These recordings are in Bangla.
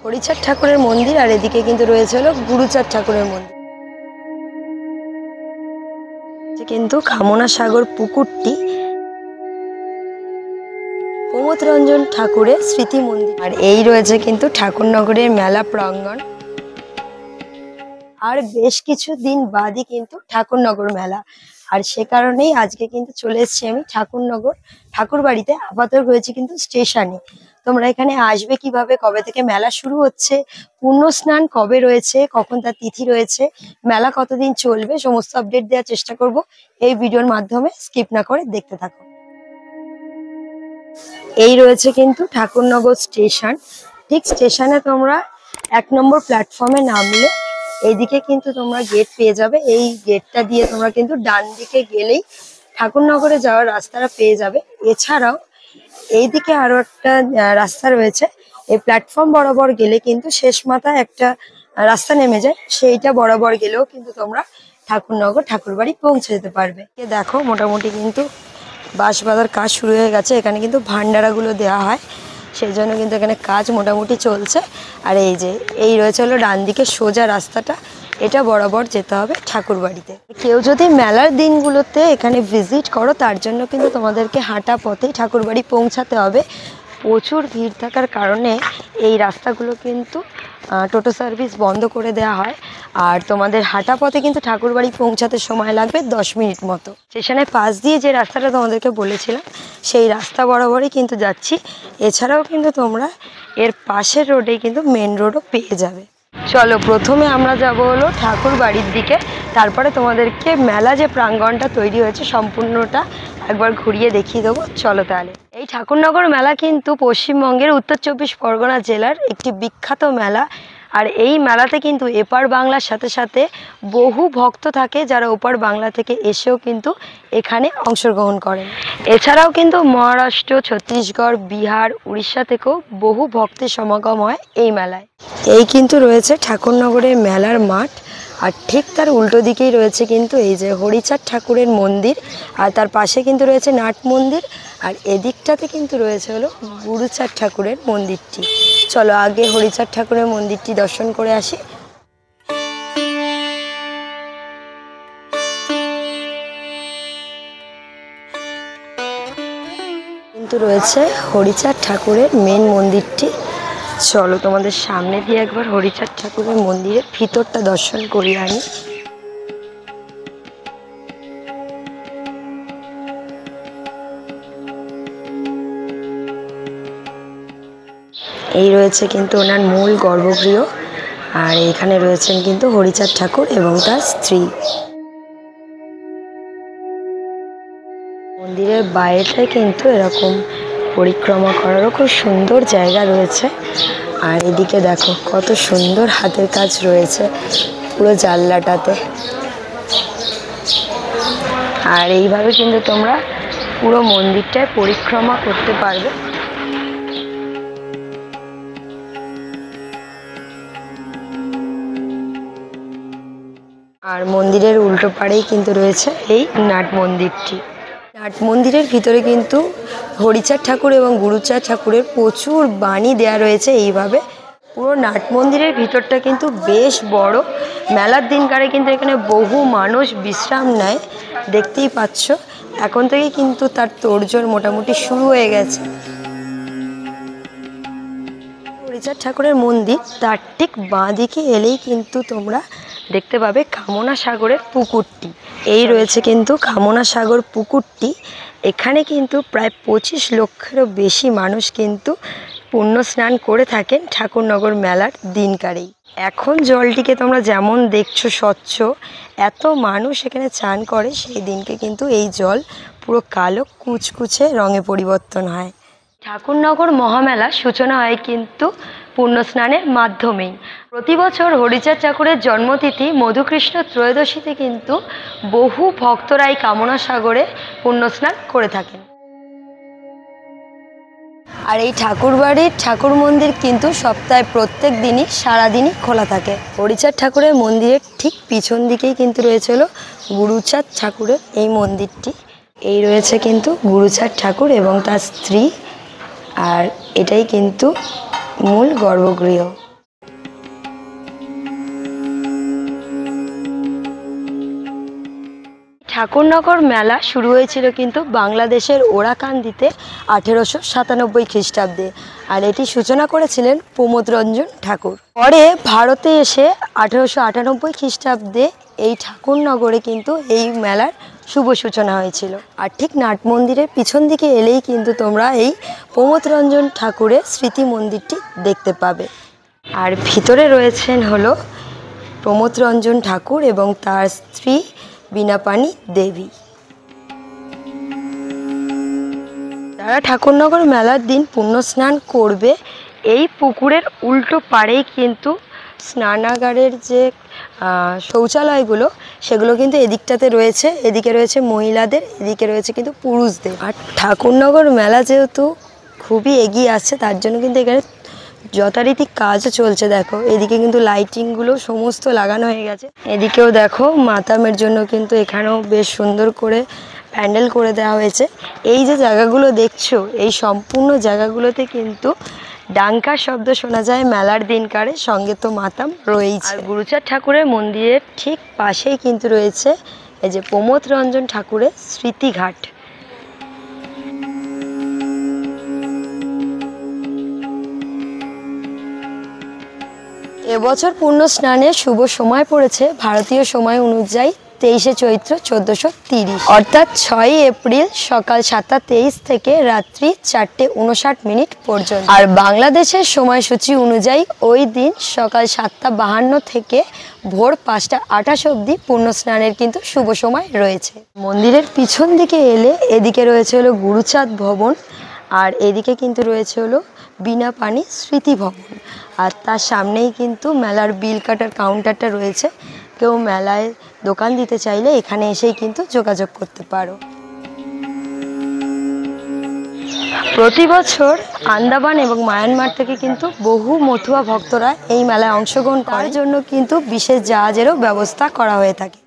হরিচাঁদ ঠাকুরের মন্দির আর এদিকে কিন্তু রয়েছে হলো গুরুচাঁদ ঠাকুরের মন্দির। কিন্তু কামনা সাগর পুকুরটি প্রমোদ রঞ্জন ঠাকুরের স্মৃতি মন্দির। আর এই রয়েছে কিন্তু ঠাকুরনগরের মেলা প্রাঙ্গণ। আর বেশ কিছু দিন বাদই কিন্তু ঠাকুরনগর মেলা, আর সে কারণেই আজকে কিন্তু চলে এসেছি আমি ঠাকুরনগর ঠাকুর বাড়িতে। আপাতত রয়েছে কিন্তু স্টেশনে। তোমরা এখানে আসবে কিভাবে, কবে থেকে মেলা শুরু হচ্ছে, পূর্ণ স্নান কবে রয়েছে, কখন তার তিথি রয়েছে, মেলা কতদিন চলবে, সমস্ত আপডেট দেওয়ার চেষ্টা করব এই ভিডিওর মাধ্যমে। স্কিপ না করে দেখতে থাকো। এই রয়েছে কিন্তু ঠাকুরনগর স্টেশন। ঠিক স্টেশনে তোমরা 1 নম্বর প্ল্যাটফর্মে নামলে এইদিকে কিন্তু তোমরা গেট পেয়ে যাবে। এই গেটটা দিয়ে তোমরা কিন্তু ডান দিকে গেলেই ঠাকুরনগরে যাওয়ার রাস্তাটা পেয়ে যাবে। এছাড়াও এইদিকে আরো একটা রাস্তা রয়েছে। এই প্ল্যাটফর্ম বরাবর গেলে কিন্তু শেষ মাথায় একটা রাস্তা নেমে যায়, সেইটা বরাবর গেলেও কিন্তু তোমরা ঠাকুরনগর ঠাকুরবাড়ি পৌঁছে যেতে পারবে। দেখো মোটামুটি কিন্তু বাঁশ বাঁধার কাজ শুরু হয়ে গেছে। এখানে কিন্তু ভান্ডারাগুলো দেওয়া হয়, সেই জন্য কিন্তু এখানে কাজ মোটামুটি চলছে। আর এই যে এই রয়েছে হলো ডান দিকে সোজা রাস্তাটা, এটা বরাবর যেতে হবে ঠাকুর বাড়িতে। কেউ যদি মেলার দিনগুলোতে এখানে ভিজিট করো, তার জন্য কিন্তু তোমাদেরকে হাঁটা পথেই ঠাকুর বাড়ি পৌঁছাতে হবে। প্রচুর ভিড় থাকার কারণে এই রাস্তাগুলো কিন্তু টোটো সার্ভিস বন্ধ করে দেওয়া হয়। আর তোমাদের হাঁটা পথে কিন্তু ঠাকুর বাড়ি পৌঁছাতে সময় লাগবে 10 মিনিট মতো। স্টেশনের পাশ দিয়ে যে রাস্তাটা তোমাদেরকে বলেছিলাম, সেই রাস্তা বরাবরই কিন্তু যাচ্ছি। এছাড়াও কিন্তু তোমরা এর পাশের রোডেই কিন্তু মেন রোডও পেয়ে যাবে। চলো প্রথমে আমরা যাব হলো ঠাকুর বাড়ির দিকে, তারপরে তোমাদেরকে মেলা যে প্রাঙ্গণটা তৈরি হয়েছে সম্পূর্ণটা একবার ঘুরিয়ে দেখিয়ে দেবো। চলো তাহলে। এই ঠাকুরনগর মেলা কিন্তু পশ্চিমবঙ্গের উত্তর 24 পরগনা জেলার একটি বিখ্যাত মেলা। আর এই মেলাতে কিন্তু এপার বাংলার সাথে সাথে বহু ভক্ত থাকে, যারা ওপার বাংলা থেকে এসেও কিন্তু এখানে অংশগ্রহণ করেন। এছাড়াও কিন্তু মহারাষ্ট্র, ছত্তিশগড়, বিহার, উড়িষ্যা থেকেও বহু ভক্তের সমাগম হয় এই মেলায়। এই কিন্তু রয়েছে ঠাকুরনগরের মেলার মাঠ, আর ঠিক তার উল্টো দিকেই রয়েছে কিন্তু এই যে হরিচাঁদ ঠাকুরের মন্দির, আর তার পাশে কিন্তু রয়েছে নাট মন্দির, আর এদিকটাতে কিন্তু রয়েছে হলো গুরুচাঁদ ঠাকুরের মন্দিরটি। চলো আগে হরিচাঁদ ঠাকুরের মন্দিরটি দর্শন করে আসি। কিন্তু রয়েছে হরিচাঁদ ঠাকুরের মেন মন্দিরটি। চলো তোমাদের সামনে দিয়ে একবার হরিচাঁদ ঠাকুরের মন্দিরের ভিতরটা দর্শন করিয়ে আনি। এই রয়েছে কিন্তু ওনার মূল গর্ভগৃহ, আর এখানে রয়েছেন কিন্তু হরিচাঁদ ঠাকুর এবং তার স্ত্রী। মন্দিরের বাইরেটায় কিন্তু এরকম পরিক্রমা করারও খুব সুন্দর জায়গা রয়েছে। আর এদিকে দেখো কত সুন্দর হাতের কাজ রয়েছে পুরো জানলাটাতে। আর এইভাবে কিন্তু তোমরা পুরো মন্দিরটায় পরিক্রমা করতে পারবে। আর মন্দিরের উল্টো পাড়েই কিন্তু রয়েছে এই নাট মন্দিরটি। নাট মন্দিরের ভিতরে কিন্তু হরিচাঁদ ঠাকুর এবং গুরুচাঁদ ঠাকুরের প্রচুর বাণী দেয়া রয়েছে। এইভাবে পুরো নাট মন্দিরের ভিতরটা কিন্তু বেশ বড়। মেলার দিনকারে কিন্তু এখানে বহু মানুষ বিশ্রাম নেয়, দেখতেই পাচ্ছ। এখন থেকে কিন্তু তার তোড়জোড় মোটামুটি শুরু হয়ে গেছে। হরিচাঁদ ঠাকুরের মন্দির, তার ঠিক বাঁ দিকে এলেই কিন্তু তোমরা দেখতে পাবে কামনা সাগরের পুকুরটি। এই রয়েছে কিন্তু কামনা সাগর পুকুরটি। এখানে কিন্তু প্রায় 25 লক্ষেরও বেশি মানুষ কিন্তু পুণ্য স্নান করে থাকেন ঠাকুরনগর মেলার দিনকারেই। এখন জলটিকে তোমরা যেমন দেখছো স্বচ্ছ, এত মানুষ এখানে চান করে, সেই দিনকে কিন্তু এই জল পুরো কালো কুচকুচে রঙে পরিবর্তন হয়। ঠাকুরনগর মহামেলার সূচনা হয় কিন্তু পুণ্য স্নানের মাধ্যমেই। প্রতি বছর হরিচাঁদ ঠাকুরের জন্মতিথি মধুকৃষ্ণ ত্রয়োদশীতে কিন্তু বহু ভক্তরা এই কামনা সাগরে পুণ্য স্নান করে থাকেন। আর এই ঠাকুর বাড়ির ঠাকুর মন্দির কিন্তু সপ্তাহে প্রত্যেক দিনই সারাদিনই খোলা থাকে। হরিচাঁদ ঠাকুরের মন্দিরের ঠিক পিছন দিকেই কিন্তু রয়েছে হলো গুরুচাঁদ ঠাকুরের এই মন্দিরটি। এই রয়েছে কিন্তু গুরুচাঁদ ঠাকুর এবং তার স্ত্রী, আর এটাই কিন্তু মূল গর্ভগৃহ। ঠাকুরনগর মেলা শুরু হয়েছিল কিন্তু বাংলাদেশের ওরাকান্দিতে 1897 খ্রিস্টাব্দে, আর এটি সূচনা করেছিলেন প্রমোদ রঞ্জন ঠাকুর। পরে ভারতে এসে 1898 খ্রিস্টাব্দে এই ঠাকুরনগরে কিন্তু এই মেলার শুভ সূচনা হয়েছিল। আর ঠিক নাট মন্দিরের পিছন দিকে এলেই কিন্তু তোমরা এই প্রমোদ রঞ্জন ঠাকুরের স্মৃতি মন্দিরটি দেখতে পাবে। আর ভিতরে রয়েছেন হলো প্রমোদ রঞ্জন ঠাকুর এবং তার স্ত্রী বীণাপাণি দেবী। যারা ঠাকুরনগর মেলার দিন পুণ্য স্নান করবে, এই পুকুরের উল্টো পাড়েই কিন্তু স্নানাগারের যে শৌচালয়গুলো সেগুলো কিন্তু এদিকটাতে রয়েছে, এদিকে রয়েছে মহিলাদের, এদিকে রয়েছে কিন্তু পুরুষদের। আর ঠাকুরনগর মেলা যেহেতু খুবই এগিয়ে আসছে তার জন্য কিন্তু এখানে যথারীতি কাজও চলছে। দেখো এদিকে কিন্তু লাইটিংগুলো সমস্ত লাগানো হয়ে গেছে, এদিকেও দেখো মাতামের জন্য কিন্তু এখানেও বেশ সুন্দর করে প্যান্ডেল করে দেওয়া হয়েছে। এই যে জায়গাগুলো দেখছো, এই সম্পূর্ণ জায়গাগুলোতে কিন্তু ডাঙ্কার শব্দ শোনা যায় মেলার দিনকারে, সঙ্গে তো মাতাম রয়েছে। আর গুরুচাঁদ ঠাকুরের মন্দিরের ঠিক পাশেই কিন্তু রয়েছে এই যে প্রমোদ রঞ্জন ঠাকুরের স্মৃতিঘাট। এবছর পূর্ণ স্নানের শুভ সময় পড়েছে ভারতীয় সময় অনুযায়ী 23শে চৈত্র 1430, অর্থাৎ 6 এপ্রিল সকাল 7:23 থেকে রাত্রি 4:59 পর্যন্ত। আর বাংলাদেশের সময়সূচি অনুযায়ী ওই দিন সকাল 7:52 থেকে ভোর 5:28 অবধি পূর্ণ স্নানের কিন্তু শুভ সময় রয়েছে। মন্দিরের পিছন দিকে এলে এদিকে রয়েছে হলো গুরুচাঁদ ভবন, আর এদিকে কিন্তু রয়েছে হলো বীণাপাণি স্মৃতি ভবন। আর তার সামনেই কিন্তু মেলার বিল কাটার কাউন্টারটা রয়েছে, কেউ মেলায় দোকান দিতে চাইলে এখানে এসেই কিন্তু যোগাযোগ করতে পারো। প্রতি বছর আন্দামান এবং মায়ানমার থেকে কিন্তু বহু মতুয়া ভক্তরা এই মেলায় অংশগ্রহণ করার জন্য কিন্তু বিশেষ জাহাজেরও ব্যবস্থা করা হয়ে থাকে।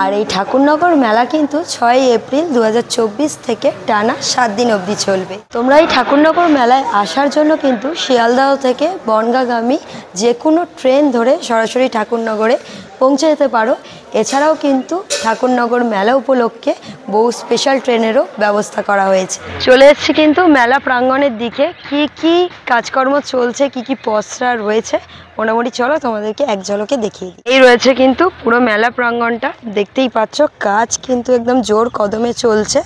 আর এই ঠাকুরনগর মেলা কিন্তু 6 এপ্রিল 2024 থেকে টানা 7 দিন অবধি চলবে। তোমরা এই ঠাকুরনগর মেলায় আসার জন্য কিন্তু শিয়ালদহ থেকে বনগাঁগামী যে কোনো ট্রেন ধরে সরাসরি ঠাকুরনগরে পৌঁছে যেতে পারো। এছাড়াও কিন্তু ঠাকুরনগর মেলা উপলক্ষে বহু স্পেশাল ট্রেনেরও ব্যবস্থা করা হয়েছে। চলে এসেছি কিন্তু মেলা প্রাঙ্গণের দিকে, কি কি কাজকর্ম চলছে, কি কি পসরা রয়েছে মোটামুটি চলো তোমাদেরকে এক ঝলকে দেখিয়ে দিই। এই রয়েছে কিন্তু পুরো মেলা প্রাঙ্গণটা, দেখতেই পাচ্ছ কাজ কিন্তু একদম জোর কদমে চলছে।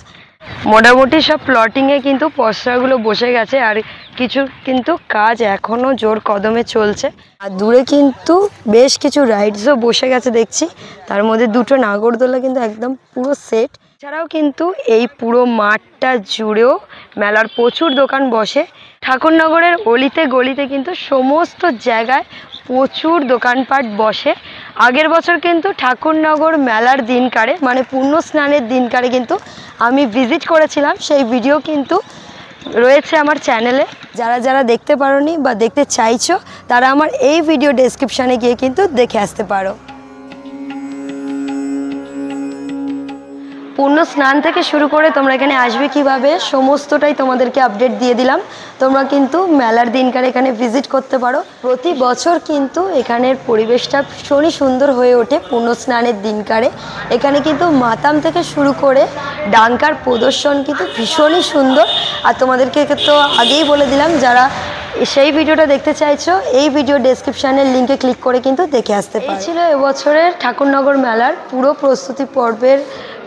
মোটামুটি সব প্লটিংয়ে কিন্তু পসরাগুলো বসে গেছে, আর কিছু কিন্তু কাজ এখনও জোর কদমে চলছে। আর দূরে কিন্তু বেশ কিছু রাইডসও বসে গেছে দেখছি, তার মধ্যে দুটো নাগরদোলা কিন্তু একদম পুরো সেট। এছাড়াও কিন্তু এই পুরো মাঠটা জুড়েও মেলার প্রচুর দোকান বসে। ঠাকুরনগরের অলিতে গলিতে কিন্তু সমস্ত জায়গায় প্রচুর দোকানপাট বসে। আগের বছর কিন্তু ঠাকুরনগর মেলার দিনকারে মানে পূর্ণ স্নানের দিনকারে কিন্তু আমি ভিজিট করেছিলাম, সেই ভিডিও কিন্তু রয়েছে আমার চ্যানেলে। যারা যারা দেখতে পারোনি বা দেখতে চাইছো তারা আমার এই ভিডিও ডেসক্রিপশানে গিয়ে কিন্তু দেখে আসতে পারো। পূর্ণ স্নান থেকে শুরু করে তোমরা এখানে আসবে কিভাবে সমস্তটাই তোমাদেরকে আপডেট দিয়ে দিলাম। তোমরা কিন্তু মেলার দিনকারে এখানে ভিজিট করতে পারো। প্রতি বছর কিন্তু এখানের পরিবেশটা ভীষণই সুন্দর হয়ে ওঠে পূর্ণ স্নানের দিনকারে। এখানে কিন্তু মাতাম থেকে শুরু করে ডাঙ্কার প্রদর্শন কিন্তু ভীষণই সুন্দর। আর তোমাদেরকে তো আগেই বলে দিলাম, যারা সেই ভিডিওটা দেখতে চাইছো এই ভিডিও ডেসক্রিপশানের লিঙ্কে ক্লিক করে কিন্তু দেখে আসতে পারো। এই ছিল এবছরের ঠাকুরনগর মেলার পুরো প্রস্তুতি পর্বের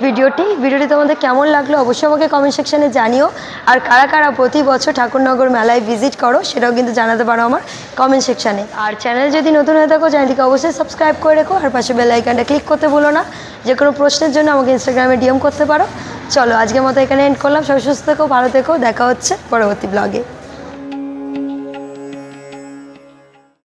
ভিডিওটি তোমাদের কেমন লাগলো অবশ্যই আমাকে কমেন্ট সেকশানে জানিও। আর কারা কারা প্রতি বছর ঠাকুরনগর মেলায় ভিজিট করো সেটাও কিন্তু জানাতে পারো আমার কমেন্ট সেকশানে। আর চ্যানেল যদি নতুন হয়ে থাকো চ্যানেলটিকে অবশ্যই সাবস্ক্রাইব করে রেখো, আর পাশে বেল আইকনটা ক্লিক করতে ভুলো না। যে কোনো প্রশ্নের জন্য আমাকে ইনস্টাগ্রামে ডিএম করতে পারো। চলো আজকের মতো এখানে এন্ড করলাম। সবাই সুস্থ থেকো, ভালো থেকো, দেখা হচ্ছে পরবর্তী ব্লগে।